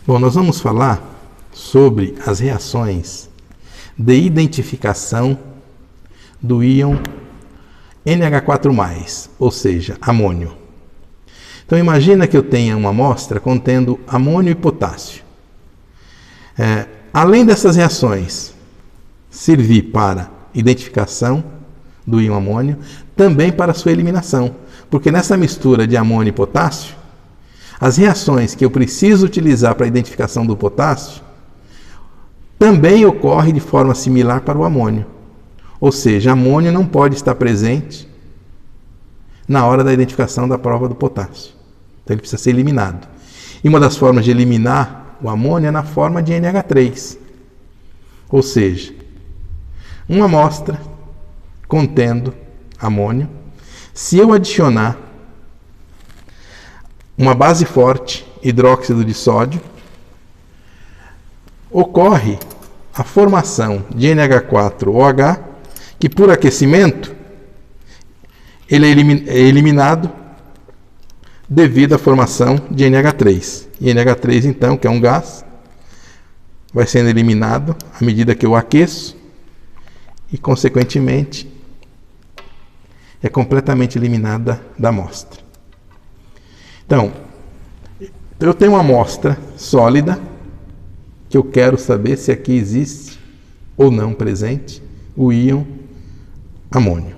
Bom, nós vamos falar sobre as reações de identificação do íon NH4+, ou seja, amônio. Então imagina que eu tenha uma amostra contendo amônio e potássio. Além dessas reações servir para identificação do íon amônio, também para sua eliminação, porque nessa mistura de amônio e potássio, as reações que eu preciso utilizar para a identificação do potássio também ocorrem de forma similar para o amônio. Ou seja, amônio não pode estar presente na hora da identificação da prova do potássio. Então ele precisa ser eliminado. E uma das formas de eliminar o amônio é na forma de NH3. Ou seja, uma amostra contendo amônio, se eu adicionar uma base forte, hidróxido de sódio, ocorre a formação de NH4OH, que por aquecimento ele é eliminado devido à formação de NH3. E NH3, então, que é um gás, vai sendo eliminado à medida que eu aqueço e, consequentemente, é completamente eliminada da amostra. Então, eu tenho uma amostra sólida que eu quero saber se aqui existe ou não presente o íon amônio.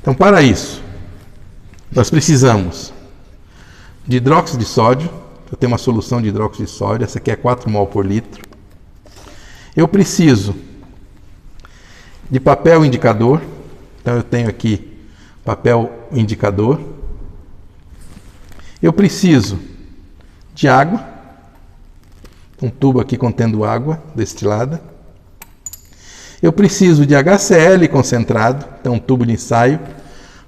Então, para isso, nós precisamos de hidróxido de sódio. Eu tenho uma solução de hidróxido de sódio, essa aqui é 4 mol por litro. Eu preciso de papel indicador, então eu tenho aqui papel indicador. Eu preciso de água, um tubo aqui contendo água destilada. Eu preciso de HCl concentrado, então um tubo de ensaio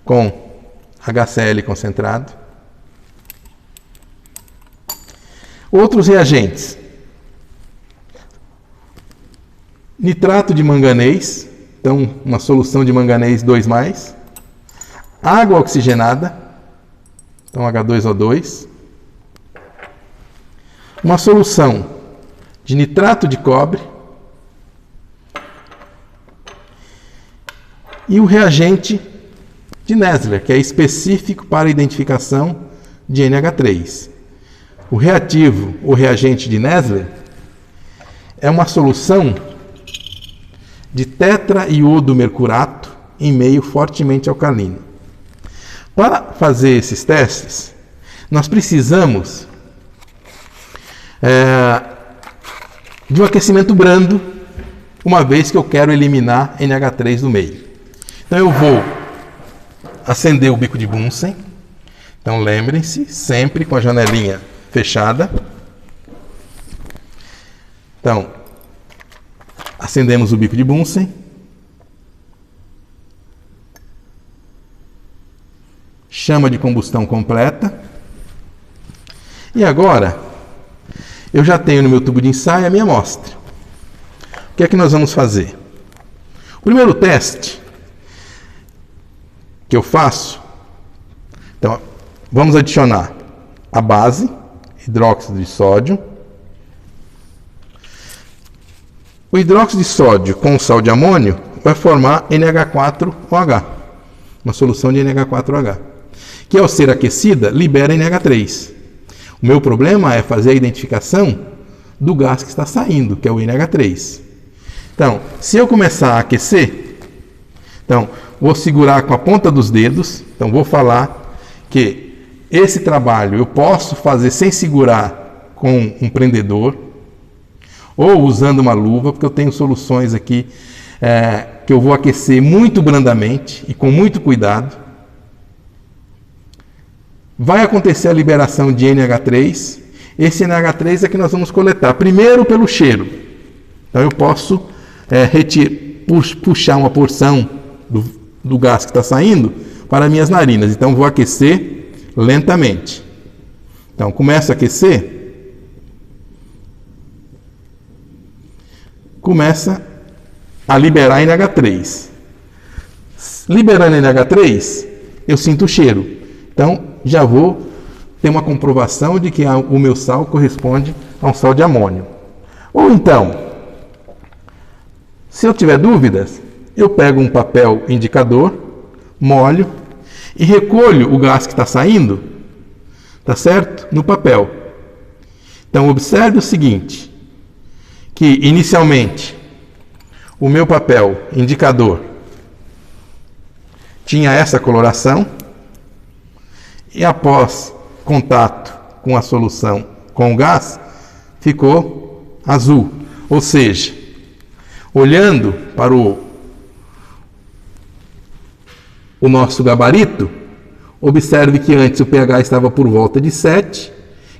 com HCl concentrado. Outros reagentes: nitrato de manganês, então uma solução de manganês 2+, água oxigenada, então H2O2, uma solução de nitrato de cobre e o reagente de Nessler, que é específico para a identificação de NH3. O reativo, o reagente de Nessler, é uma solução de tetraiodomercurato em meio fortemente alcalino. Para fazer esses testes, nós precisamos de um aquecimento brando, uma vez que eu quero eliminar NH3 do meio. Então eu vou acender o bico de Bunsen. Então lembrem-se, sempre com a janelinha fechada. Então, acendemos o bico de Bunsen. Chama de combustão completa. E agora, eu já tenho no meu tubo de ensaio a minha amostra. O que é que nós vamos fazer? O primeiro teste que eu faço, então, vamos adicionar a base, hidróxido de sódio. O hidróxido de sódio com sal de amônio vai formar NH4OH, uma solução de NH4OH, que ao ser aquecida libera NH3. O meu problema é fazer a identificação do gás que está saindo, que é o NH3. Então, se eu começar a aquecer, então vou segurar com a ponta dos dedos. Então vou falar que esse trabalho eu posso fazer sem segurar com um prendedor ou usando uma luva, porque eu tenho soluções aqui que eu vou aquecer muito brandamente e com muito cuidado. Vai acontecer a liberação de NH3. Esse NH3 é que nós vamos coletar primeiro pelo cheiro. Então eu posso puxar uma porção do gás que está saindo para minhas narinas. Então vou aquecer lentamente. Então começa a aquecer. Começa a liberar NH3. Liberando NH3, eu sinto o cheiro. Então já vou ter uma comprovação de que o meu sal corresponde a um sal de amônio. Ou então, se eu tiver dúvidas, eu pego um papel indicador, molho e recolho o gás que está saindo, tá certo? No papel. Então observe o seguinte, que inicialmente o meu papel indicador tinha essa coloração e após contato com a solução com o gás ficou azul. Ou seja, olhando para o nosso gabarito, observe que antes o pH estava por volta de 7,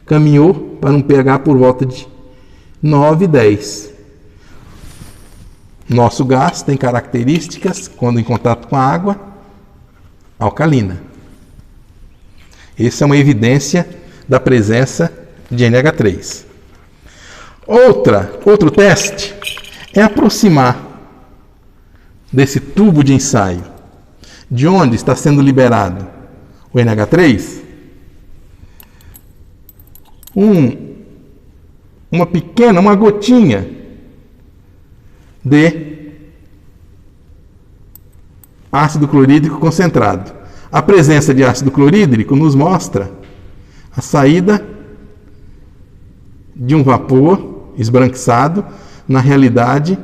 caminhou para um pH por volta de 9, 10. Nosso gás tem características, quando em contato com a água, alcalina. Essa é uma evidência da presença de NH3. Outro teste é aproximar desse tubo de ensaio, de onde está sendo liberado o NH3, uma gotinha de ácido clorídrico concentrado. A presença de ácido clorídrico nos mostra a saída de um vapor esbranquiçado. Na realidade,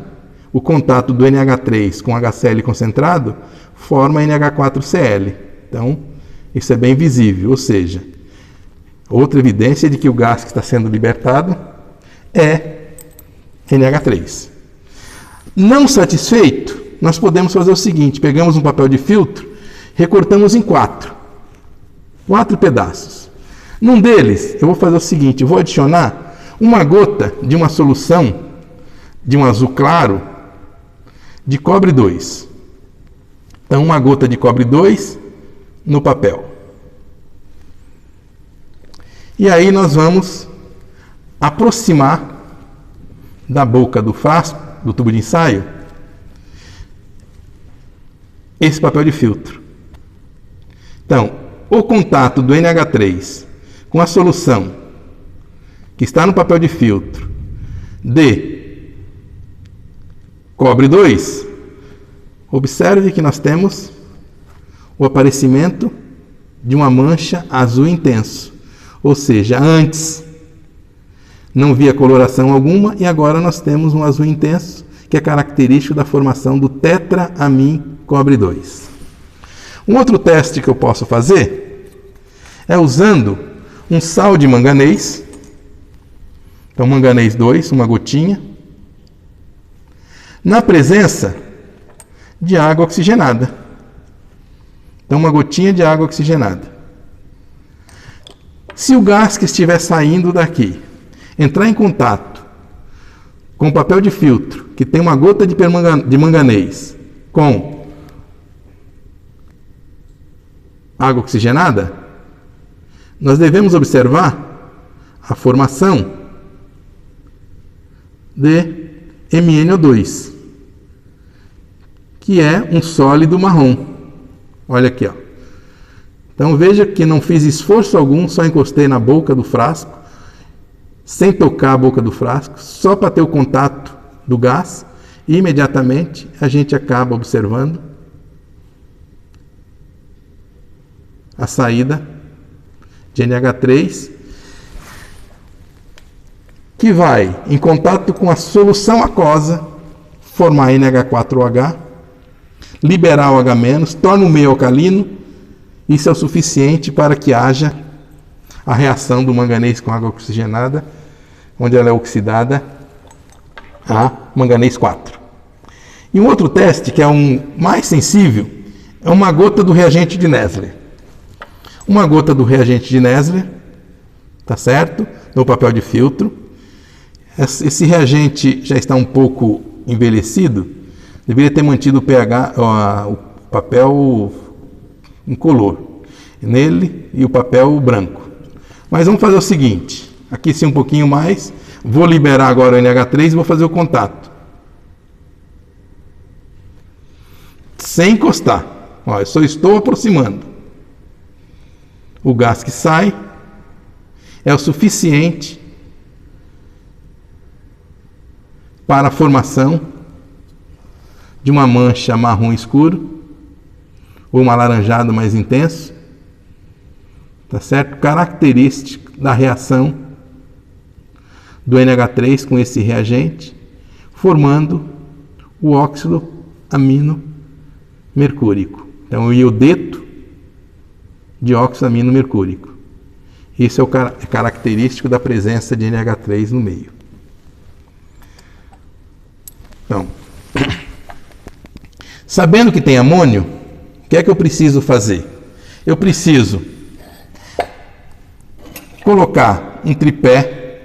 o contato do NH3 com HCl concentrado forma NH4Cl. Então, isso é bem visível, ou seja, outra evidência de que o gás que está sendo libertado é NH3. Não satisfeito, nós podemos fazer o seguinte: pegamos um papel de filtro, recortamos em 4 pedaços. Num deles, eu vou fazer o seguinte: eu vou adicionar uma gota de uma solução de um azul claro de cobre 2. Então, uma gota de cobre 2 no papel. E aí nós vamos aproximar da boca do frasco, do tubo de ensaio, esse papel de filtro. Então, o contato do NH3 com a solução que está no papel de filtro de cobre 2, observe que nós temos o aparecimento de uma mancha azul intenso. Ou seja, antes não via coloração alguma e agora nós temos um azul intenso que é característico da formação do tetraamin cobre 2. Um outro teste que eu posso fazer é usando um sal de manganês. Então, manganês 2, uma gotinha, na presença de água oxigenada. Então, uma gotinha de água oxigenada. Se o gás que estiver saindo daqui entrar em contato com o papel de filtro, que tem uma gota de manganês com água oxigenada, nós devemos observar a formação de MnO2, que é um sólido marrom. Olha aqui, ó. Então veja que não fiz esforço algum, só encostei na boca do frasco, sem tocar a boca do frasco, só para ter o contato do gás, e imediatamente a gente acaba observando a saída de NH3, que vai em contato com a solução aquosa, formar NH4OH, liberar o H-, torna o meio alcalino. Isso é o suficiente para que haja a reação do manganês com água oxigenada, onde ela é oxidada a manganês 4. E um outro teste, que é um mais sensível, é uma gota do reagente de Nessler. Uma gota do reagente de Nessler, tá certo? No papel de filtro. Esse reagente já está um pouco envelhecido, deveria ter mantido o pH, o papel incolor nele e o papel branco. Mas vamos fazer o seguinte: aqueci um pouquinho mais, vou liberar agora o NH3 e vou fazer o contato. Sem encostar. Ó, eu só estou aproximando. O gás que sai é o suficiente para a formação de uma mancha marrom escuro ou um alaranjado mais intenso, tá certo? Característico da reação do NH3 com esse reagente, formando o óxido amino mercúrico. Então, o iodeto de óxido amino mercúrico. Isso é o característico da presença de NH3 no meio. Então, sabendo que tem amônio, o que é que eu preciso fazer? Eu preciso colocar um tripé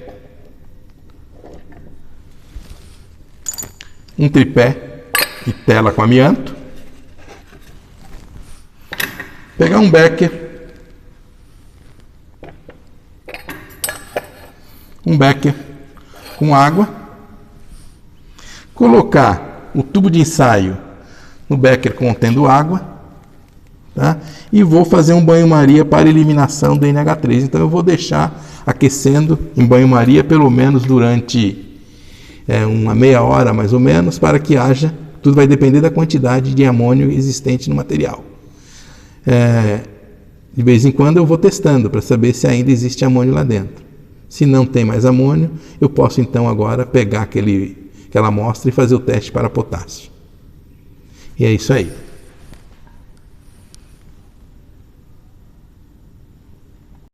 de tela com amianto, pegar um becker com água, colocar o tubo de ensaio no becker contendo água, tá? E vou fazer um banho-maria para eliminação do NH3. Então eu vou deixar aquecendo em banho-maria pelo menos durante uma meia hora mais ou menos, para que haja, tudo vai depender da quantidade de amônio existente no material. De vez em quando eu vou testando para saber se ainda existe amônio lá dentro. Se não tem mais amônio, eu posso então agora pegar aquela amostra e fazer o teste para potássio. E é isso aí.